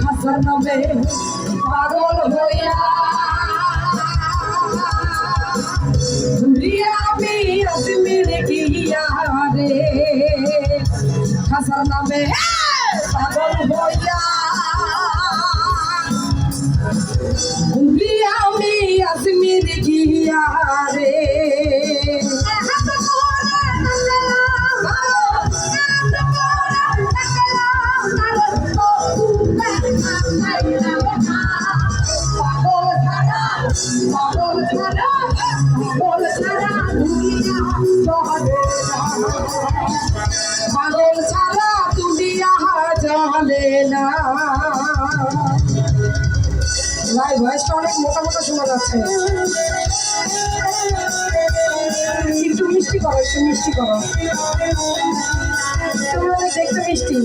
হাসান নামে পাগল হইয়া আমি আজমির গিয়া রে হাসান নামে পাগল হইয়া আমি আজমির গিয়া রে পাগল ছাড়া দুনিয়া চলে না। ভাই ভয়েসটা অনেক মোটা মোটা শোনা যাচ্ছে, একটু মিষ্টি করো, একটু মিষ্টি করো, তুমি অনেক দেখতে মিষ্টি।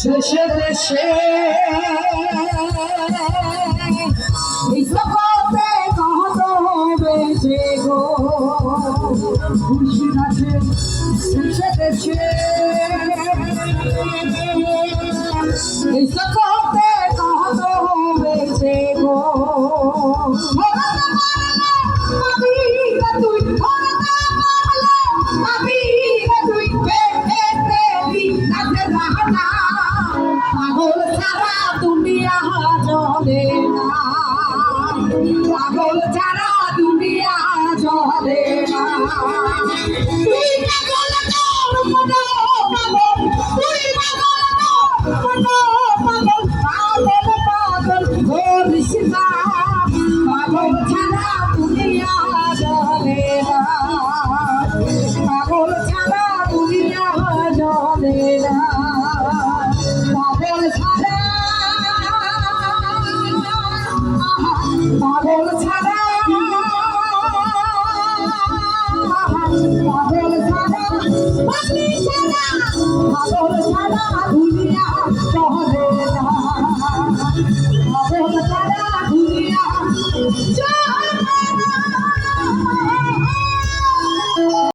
দেশে দেশে এই জগতে কত বেঁচে গো খুশি আছে দেশে দেশে এই জগতে কত বেঁচে গো পাগল ছাড়া দুনিয়া চলে না, পাগল ছাড়া দুনিয়া চলে না। তুই পাগল তোর মনো পাগল, তুই পাগল তোর মনো পাগল, পাগল পাগল করিস না, পাগল ছাড়া দুনিয়া চলে না, পাগল ছাড়া দুনিয়া চলে না। পাগল ছাড়া, পাগল ছাড়া, পাগল ছাড়া, পাগল ছাড়া দুনিয়া